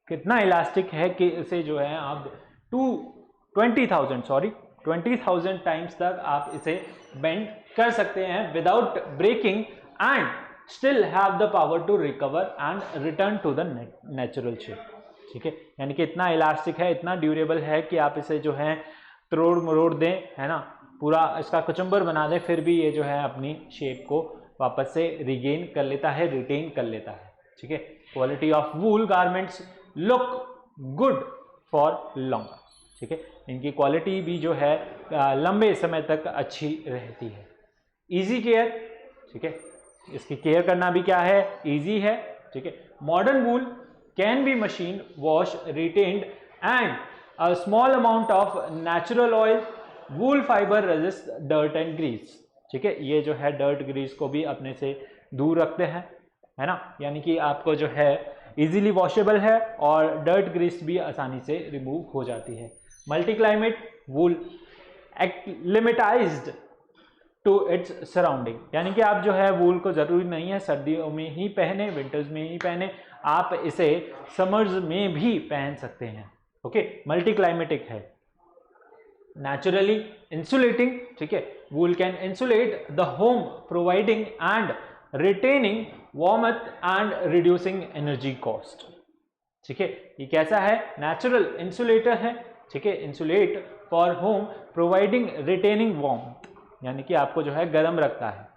कितना इलास्टिक है कि इसे जो है आप 20,000 टाइम्स तक आप इसे बेंड कर सकते हैं without breaking and still have the power to recover and return to the natural shape, ठीक है, यानी कि इतना इलास्टिक है, इतना ड्यूरेबल है कि आप इसे जो है तोड़ मरोड़ दें, है ना, पूरा इसका कचुम्बर बना दें, फिर भी ये जो है अपनी शेप को वापस से रिगेन कर लेता है, रिटेन कर लेता है, ठीक है। Quality of wool garments look good for longer, ठीक है, इनकी क्वालिटी भी जो है लंबे समय तक अच्छी रहती है। इजी केयर, ठीक है, इसकी केयर करना भी क्या है, इजी है, ठीक है। Modern wool can be machine wash retained and a small amount of natural oil. Wool fibre resist dirt and grease, ठीक है, ये जो है डर्ट ग्रीस को भी अपने से दूर रखते हैं, है ना, यानी कि आपको जो है इजीली वॉशेबल है और डर्ट ग्रीस भी आसानी से रिमूव हो जाती है। Multi climate wool acclimatised to its surrounding, यानी कि आप जो है वूल को जरूरी नहीं है सर्दियों में ही पहने, विंटर्स में ही पहने, आप इसे समर्स में भी पहन सकते हैं। ओके, मल्टी क्लाइमेटिक है, नेचुरली इंसुलेटिंग, ठीक है, wool can insulate the home providing and retaining warmth and reducing energy cost. ठीक है, ये कैसा है, नेचुरल इंसुलेटर है, ठीक है, insulate for home providing retaining warmth, यानी कि आपको जो है गर्म रखता है।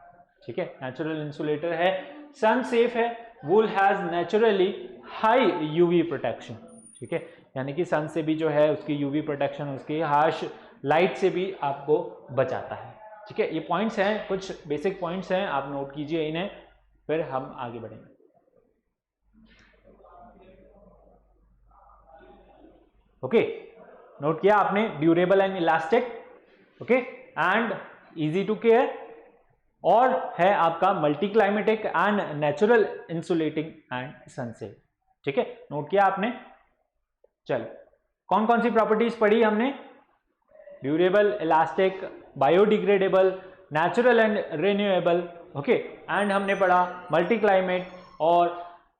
ठीक है, नेचुरल इंसुलेटर है, सन सेफ है, wool has naturally high UV protection. ठीक है, यानी कि सन से भी जो है उसकी यूवी प्रोटेक्शन, उसकी हार्श लाइट से भी आपको बचाता है। ठीक है, ये पॉइंट्स हैं, कुछ बेसिक पॉइंट्स हैं, आप नोट कीजिए इन्हें, फिर हम आगे बढ़ेंगे। ओके, नोट किया आपने, durable and elastic, okay, and easy to care, और है आपका multi climatic and natural insulating and sun safe. ठीक है, नोट किया आपने। चलो, कौन कौन सी प्रॉपर्टीज पढ़ी हमने, durable, elastic, biodegradable, natural and renewable, okay, and हमने पढ़ा मल्टी क्लाइमेट और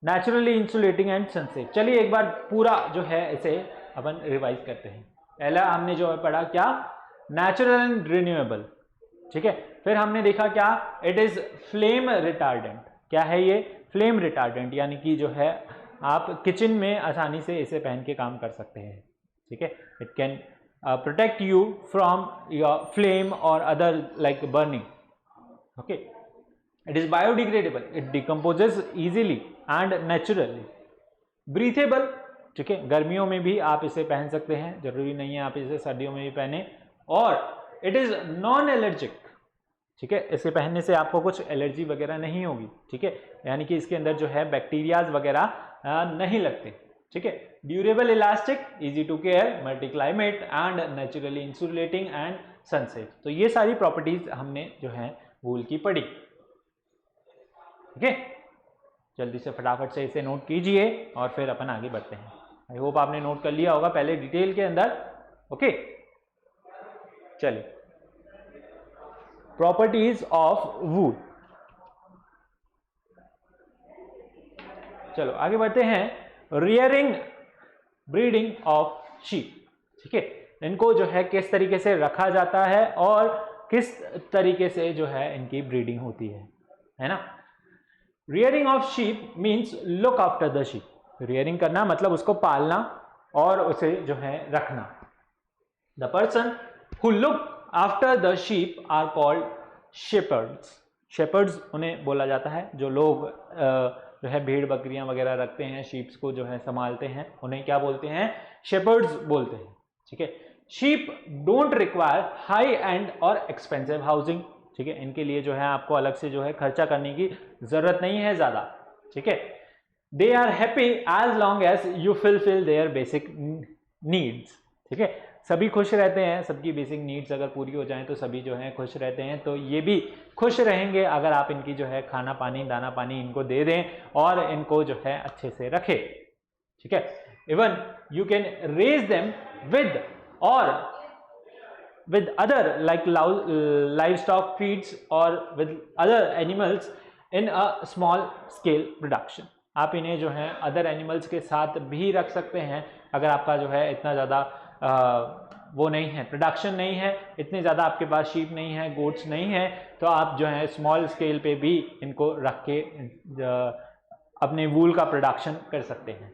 नेचुरली इंसुलेटिंग एंड सनसेफ। चलिए एक बार पूरा जो है इसे अपन रिवाइज करते हैं। पहला हमने जो है पढ़ा क्या, नेचुरल एंड रिन्यूएबल, ठीक है, फिर हमने देखा क्या, इट इज फ्लेम रिटार्डेंट। क्या है ये, फ्लेम रिटार्डेंट, यानी कि जो है आप किचन में आसानी से इसे पहन के काम कर सकते हैं। ठीक है, it can protect you from your flame और other like burning. Okay, it is biodegradable, it decomposes easily and naturally. Breathable, ठीक है, गर्मियों में भी आप इसे पहन सकते हैं, जरूरी नहीं है आप इसे सर्दियों में भी पहने। और इट इज नॉन एलर्जिक, ठीक है, इसे पहनने से आपको कुछ एलर्जी वगैरह नहीं होगी। ठीक है, यानी कि इसके अंदर जो है बैक्टीरियाज वगैरह नहीं लगते। ठीक है, durable, elastic, easy to care, multi climate and naturally insulating and sun safe. तो ये सारी प्रॉपर्टीज हमने जो है वूल की पढ़ी। ठीक है, जल्दी से फटाफट से इसे नोट कीजिए और फिर अपन आगे बढ़ते हैं। आई होप आपने नोट कर लिया होगा पहले डिटेल के अंदर। ओके, चलिए, प्रॉपर्टीज ऑफ वूल। चलो आगे बढ़ते हैं। Rearing, breeding of sheep. ठीक है, इनको जो है किस तरीके से रखा जाता है और किस तरीके से जो है इनकी ब्रीडिंग होती है ना। Rearing of sheep means look after the sheep. Rearing करना मतलब उसको पालना और उसे जो है रखना। The person who look after the sheep are called shepherds. Shepherds उन्हें बोला जाता है, जो लोग जो है भेड़ बकरियां वगैरह रखते हैं, शीप्स को जो है संभालते हैं, उन्हें क्या बोलते हैं, शेपर्ड्स बोलते हैं। ठीक है, sheep don't require high and और एक्सपेंसिव हाउसिंग। ठीक है, इनके लिए जो है आपको अलग से जो है खर्चा करने की जरूरत नहीं है ज्यादा। ठीक है, they are happy as long as you fulfil their basic needs. ठीक है, सभी खुश रहते हैं, सबकी बेसिक नीड्स अगर पूरी हो जाएं तो सभी जो है खुश रहते हैं। तो ये भी खुश रहेंगे अगर आप इनकी जो है खाना पानी, दाना पानी इनको दे दें और इनको जो है अच्छे से रखें। ठीक है, even you can raise them with और with other like livestock feeds or with other animals in a small scale production। आप इन्हें जो है अदर एनिमल्स के साथ भी रख सकते हैं अगर आपका जो है इतना ज़्यादा वो नहीं है, प्रोडक्शन नहीं है, इतने ज़्यादा आपके पास शीप नहीं है, गोट्स नहीं है, तो आप जो है स्मॉल स्केल पे भी इनको रख के अपने वूल का प्रोडक्शन कर सकते हैं।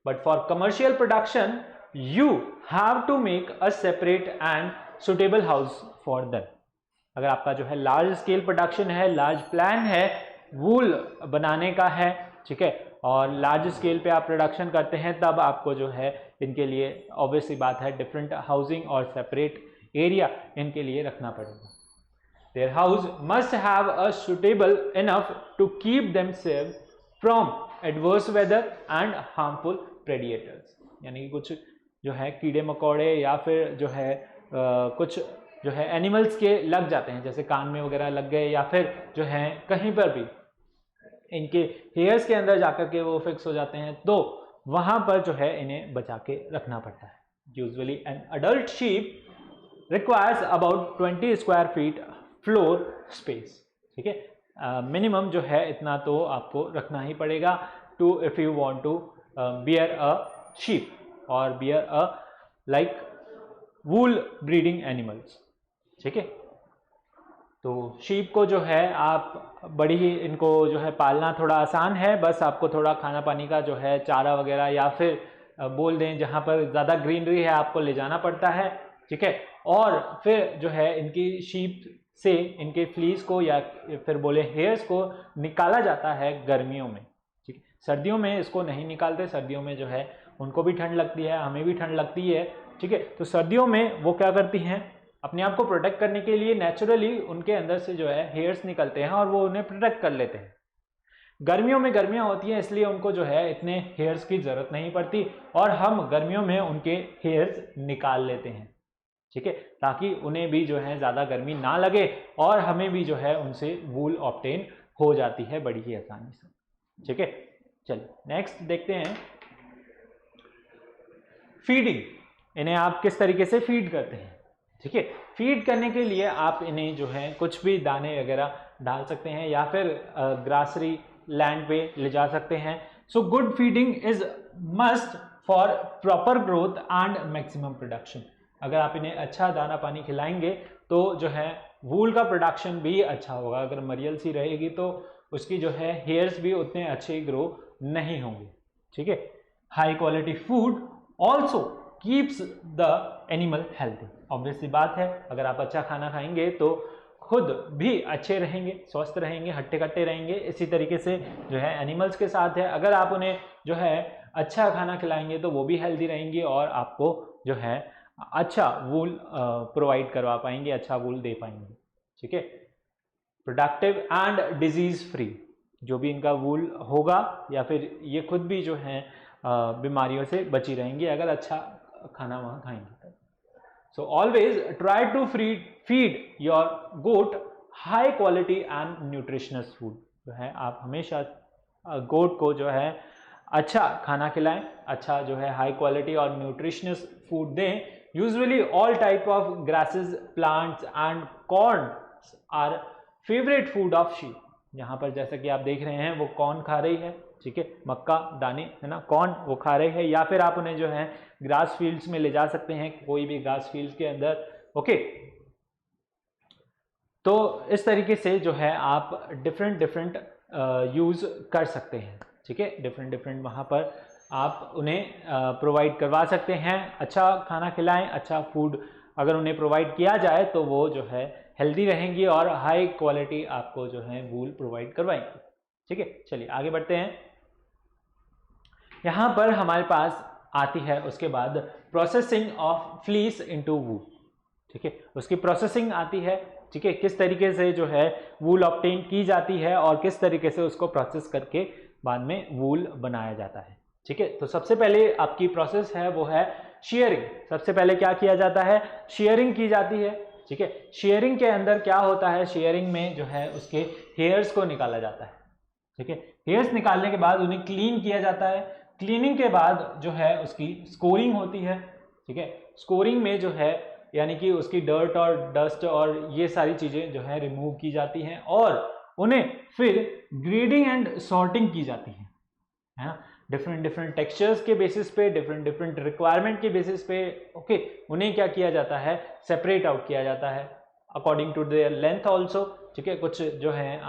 But for commercial production you have to make a separate and suitable house for them। अगर आपका जो है लार्ज स्केल प्रोडक्शन है, लार्ज प्लान है, वूल बनाने का है, ठीक है, और लार्ज स्केल पे आप प्रोडक्शन करते हैं, तब आपको जो है इनके लिए ऑब्वियसली बात है डिफरेंट हाउसिंग और सेपरेट एरिया इनके लिए रखना पड़ेगा। Their house must have a suitable enough to keep them safe from adverse weather and harmful predators. यानी कि कुछ जो है कीड़े मकोड़े या फिर जो है कुछ जो है एनिमल्स के लग जाते हैं, जैसे कान में वगैरह लग गए या फिर जो है कहीं पर भी इनके हेयर्स के अंदर जाकर के वो फिक्स हो जाते हैं, तो वहां पर जो है इन्हें बचा के रखना पड़ता है। Usually an adult sheep requires about 20 square feet floor space, ठीक है। मिनिमम जो है इतना तो आपको रखना ही पड़ेगा to if you want to bear a sheep और bear a like wool breeding animals, ठीक है। तो शीप को जो है आप बड़ी ही इनको जो है पालना थोड़ा आसान है, बस आपको थोड़ा खाना पानी का जो है चारा वगैरह या फिर बोल दें जहाँ पर ज़्यादा ग्रीनरी है आपको ले जाना पड़ता है, ठीक है। और फिर जो है इनकी शीप से इनके फ्लीस को या फिर बोले हेयर्स को निकाला जाता है गर्मियों में, ठीक है। सर्दियों में इसको नहीं निकालते, सर्दियों में जो है उनको भी ठंड लगती है, हमें भी ठंड लगती है, ठीक है। तो सर्दियों में वो क्या करती हैं, अपने आप को प्रोटेक्ट करने के लिए नेचुरली उनके अंदर से जो है हेयर्स निकलते हैं और वो उन्हें प्रोटेक्ट कर लेते हैं। गर्मियों में गर्मियां होती हैं इसलिए उनको जो है इतने हेयर्स की जरूरत नहीं पड़ती और हम गर्मियों में उनके हेयर्स निकाल लेते हैं, ठीक है, ताकि उन्हें भी जो है ज़्यादा गर्मी ना लगे और हमें भी जो है उनसे वूल ऑब्टेन हो जाती है बड़ी ही आसानी से, ठीक है। चलिए नेक्स्ट देखते हैं फीडिंग। इन्हें आप किस तरीके से फीड करते हैं, ठीक है। फीड करने के लिए आप इन्हें जो है कुछ भी दाने वगैरह डाल सकते हैं या फिर ग्रासरी लैंड पे ले जा सकते हैं। So good feeding is must for proper growth and maximum production. अगर आप इन्हें अच्छा दाना पानी खिलाएंगे तो जो है वूल का प्रोडक्शन भी अच्छा होगा। अगर मरियल सी रहेगी तो उसकी जो है हेयर्स भी उतने अच्छे ग्रो नहीं होंगे, ठीक है। High quality food also keeps the animal healthy. Obvious सी बात है, अगर आप अच्छा खाना खाएंगे तो खुद भी अच्छे रहेंगे, स्वस्थ रहेंगे, हट्टे कट्टे रहेंगे। इसी तरीके से जो है एनिमल्स के साथ है, अगर आप उन्हें जो है अच्छा खाना खिलाएंगे तो वो भी हेल्दी रहेंगी और आपको जो है अच्छा वूल प्रोवाइड करवा पाएंगे, अच्छा वूल दे पाएंगे, ठीक है। प्रोडक्टिव एंड डिजीज फ्री, जो भी इनका वूल होगा या फिर ये खुद भी जो है बीमारियों से बची रहेंगी अगर अच्छा खाना वहाँ खाएंगे। So always try to feed your goat high quality and nutritious food. जो है आप हमेशा गोट को जो है अच्छा खाना खिलाएं, अच्छा जो है हाई क्वालिटी और न्यूट्रिशनस फूड दें। Usually all type of grasses, plants and corn are favourite food of sheep. यहाँ पर जैसा कि आप देख रहे हैं वो कॉर्न खा रही है, ठीक है, मक्का दाने है ना, कॉर्न वो खा रहे हैं। या फिर आप उन्हें जो है ग्रास फील्ड्स में ले जा सकते हैं, कोई भी ग्रास फील्ड्स के अंदर, ओके। तो इस तरीके से जो है आप डिफरेंट यूज कर सकते हैं, ठीक है। डिफरेंट वहाँ पर आप उन्हें प्रोवाइड करवा सकते हैं। अच्छा खाना खिलाएं, अच्छा फूड अगर उन्हें प्रोवाइड किया जाए तो वो जो है हेल्दी रहेंगी और हाई क्वालिटी आपको जो है वूल प्रोवाइड करवाएंगे, ठीक है। चलिए आगे बढ़ते हैं। यहाँ पर हमारे पास आती है उसके बाद प्रोसेसिंग ऑफ फ्लीस इनटू वूल, ठीक है। उसकी प्रोसेसिंग आती है, ठीक है, किस तरीके से जो है वूल ऑब्टेन की जाती है और किस तरीके से उसको प्रोसेस करके बाद में वूल बनाया जाता है, ठीक है। तो सबसे पहले आपकी प्रोसेस है वो है शेयरिंग। सबसे पहले क्या किया जाता है, शेयरिंग की जाती है, ठीक है। शेयरिंग के अंदर क्या होता है, शेयरिंग में जो है उसके हेयर्स को निकाला जाता है, ठीक है। हेयर्स निकालने के बाद उन्हें क्लीन किया जाता है। क्लीनिंग के बाद जो है उसकी स्कोरिंग होती है, ठीक है। स्कोरिंग में जो है यानी कि उसकी डर्ट और डस्ट और ये सारी चीज़ें जो है रिमूव की जाती हैं और उन्हें फिर ग्रेडिंग एंड सॉर्टिंग की जाती है ना। डिफरेंट टेक्सचर्स के बेसिस पे, डिफरेंट रिक्वायरमेंट के बेसिस पे, ओके, उन्हें क्या किया जाता है, सेपरेट आउट किया जाता है according to their length also, ठीक है। कुछ जो है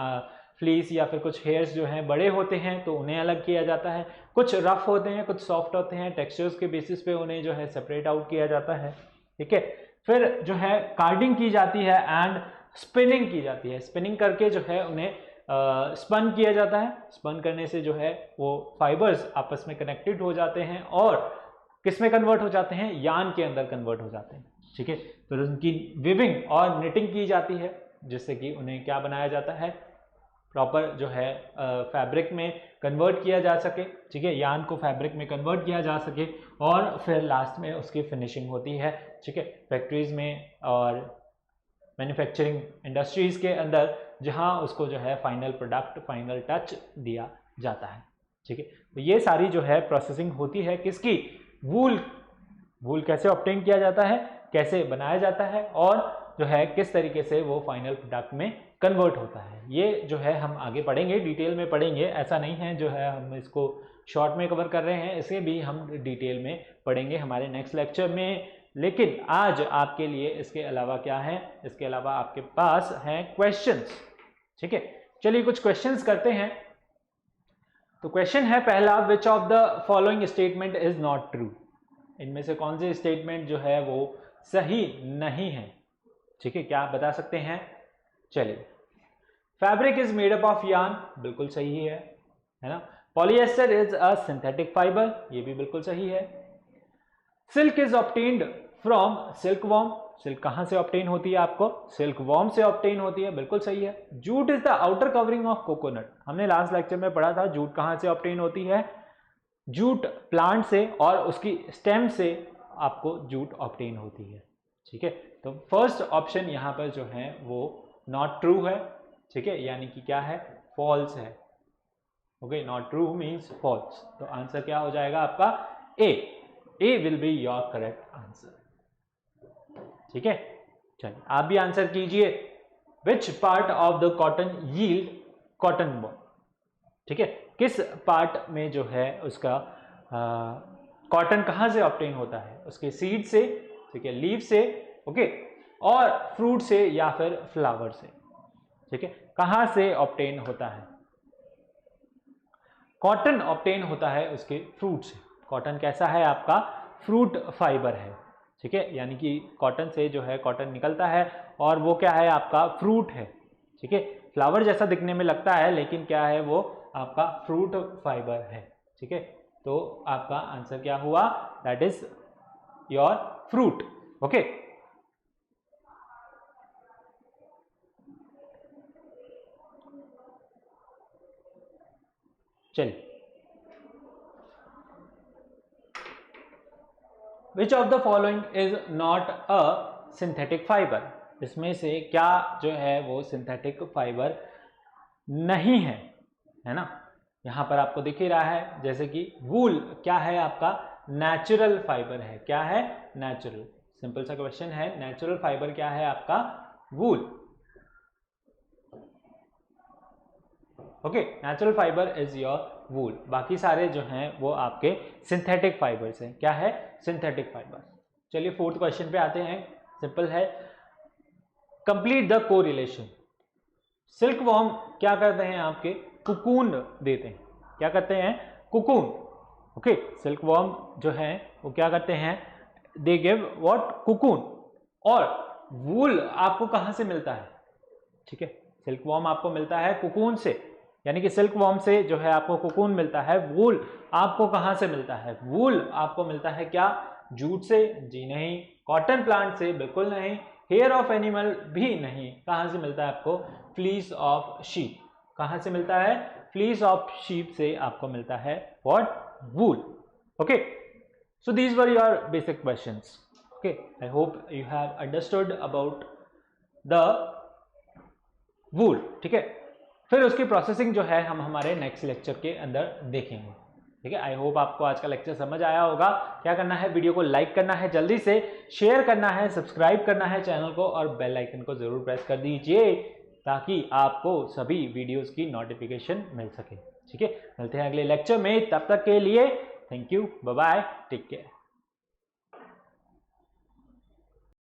फ्लीस या फिर कुछ हेयर्स जो हैं बड़े होते हैं तो उन्हें अलग किया जाता है, कुछ रफ होते हैं, कुछ सॉफ्ट होते हैं, टेक्सचर्स के बेसिस पे उन्हें जो है सेपरेट आउट किया जाता है, ठीक है। फिर जो है कार्डिंग की जाती है एंड स्पिनिंग की जाती है। स्पिनिंग करके जो है उन्हें स्पन किया जाता है। स्पन करने से जो है वो फाइबर्स आपस में कनेक्टेड हो जाते हैं और किस में कन्वर्ट हो जाते हैं, यान के अंदर कन्वर्ट हो जाते हैं, ठीक है। फिर उनकी विविंग और निटिंग की जाती है जिससे कि उन्हें क्या बनाया जाता है, प्रॉपर जो है फैब्रिक में कन्वर्ट किया जा सके, ठीक है, यान को फैब्रिक में कन्वर्ट किया जा सके और फिर लास्ट में उसकी फिनिशिंग होती है, ठीक है। फैक्ट्रीज में और मैन्युफैक्चरिंग इंडस्ट्रीज के अंदर, जहां उसको जो है फाइनल प्रोडक्ट, फाइनल टच दिया जाता है। ठीक है, तो ये सारी जो है प्रोसेसिंग होती है किसकी, वूल। वूल कैसे ऑब्टेन किया जाता है, कैसे बनाया जाता है, और जो है किस तरीके से वो फाइनल प्रोडक्ट में कन्वर्ट होता है, ये जो है हम आगे पढ़ेंगे, डिटेल में पढ़ेंगे। ऐसा नहीं है जो है हम इसको शॉर्ट में कवर कर रहे हैं, इसे भी हम डिटेल में पढ़ेंगे हमारे नेक्स्ट लेक्चर में। लेकिन आज आपके लिए इसके अलावा क्या है, इसके अलावा आपके पास हैं क्वेश्चंस। ठीक है, चलिए कुछ क्वेश्चंस करते हैं। तो क्वेश्चन है पहला, विच of the following statement is not true. इनमें से कौन से स्टेटमेंट जो है वो सही नहीं है। ठीक है, क्या आप बता सकते हैं? चलिए, fabric is made up of yarn, बिल्कुल सही है ना। Polyester is a synthetic fibre, ये भी बिल्कुल सही है। Silk is obtained from silk worm, silk कहां से ऑब्टेन होती है आपको, सिल्क वॉर्म से ऑब्टेन होती है, बिल्कुल सही है। Jute is the outer covering of coconut, हमने लास्ट लेक्चर में पढ़ा था जूट कहां से ऑब्टेन होती है, जूट प्लांट से, और उसकी स्टेम से आपको जूट ऑब्टेन होती है। ठीक है, तो फर्स्ट ऑप्शन यहां पर जो है वो नॉट ट्रू है। ठीक है, यानी कि क्या है, फॉल्स है। Okay, not true means false, तो आंसर क्या हो जाएगा आपका, A will be your correct answer. ठीक है, चलिए आप भी आंसर कीजिए। Which part of the cotton yield cotton ball. ठीक है, किस पार्ट में जो है उसका कॉटन कहां से ऑब्टेन होता है, उसके सीड से, ठीक है, लीव से, ओके, और फ्रूट से या फिर फ्लावर से। ठीक है, कहां से ऑब्टेन होता है, कॉटन ऑब्टेन होता है उसके फ्रूट से। कॉटन कैसा है आपका, फ्रूट फाइबर है। ठीक है, यानी कि कॉटन से जो है कॉटन निकलता है और वो क्या है आपका, फ्रूट है। ठीक है, फ्लावर जैसा दिखने में लगता है लेकिन क्या है, वो आपका फ्रूट फाइबर है। ठीक है, तो आपका आंसर क्या हुआ, that is your fruit. Okay, चलिए, which of the following is not a synthetic fibre, इसमें से क्या जो है वो सिंथेटिक फाइबर नहीं है ना। यहां पर आपको दिख ही रहा है, जैसे कि वूल क्या है आपका, नेचुरल फाइबर है। क्या है, नेचुरल। सिंपल सा क्वेश्चन है, नेचुरल फाइबर क्या है आपका, wool. Okay, natural fibre is your wool, बाकी सारे जो हैं वो आपके सिंथेटिक फाइबर्स हैं। क्या है, सिंथेटिक फाइबर। चलिए फोर्थ क्वेश्चन पे आते हैं, सिंपल है, complete the correlation. Silk worm क्या करते हैं आपके, कुकून देते हैं। क्या करते हैं, कुकून। ओके, सिल्क वॉर्म जो है वो क्या करते हैं, दे गिव व्हाट, कुकून। और वूल आपको कहां से मिलता है, ठीक है, सिल्क वॉर्म आपको मिलता है कुकून से, यानी कि सिल्क वॉर्म से जो है आपको कुकून मिलता है। वूल आपको कहां से मिलता है, वूल आपको मिलता है क्या, जूट से, जी नहीं। कॉटन प्लांट से, बिल्कुल नहीं। हेयर ऑफ एनिमल भी नहीं। कहां से मिलता है आपको, फ्लीस ऑफ शीप। कहां से मिलता है, फ्लीस ऑफ शीप से आपको मिलता है what, wool. Okay, so these were your basic questions. Okay, I hope you have understood about the वूल। ठीक है, फिर उसकी प्रोसेसिंग जो है हम हमारे नेक्स्ट लेक्चर के अंदर देखेंगे। ठीक है, आई होप आपको आज का लेक्चर समझ आया होगा। क्या करना है, वीडियो को लाइक करना है, जल्दी से शेयर करना है, सब्सक्राइब करना है चैनल को, और बेल आइकन को जरूर प्रेस कर दीजिए ताकि आपको सभी वीडियोस की नोटिफिकेशन मिल सके। ठीक है, मिलते हैं अगले लेक्चर में, तब तक के लिए thank you, bye bye, take care.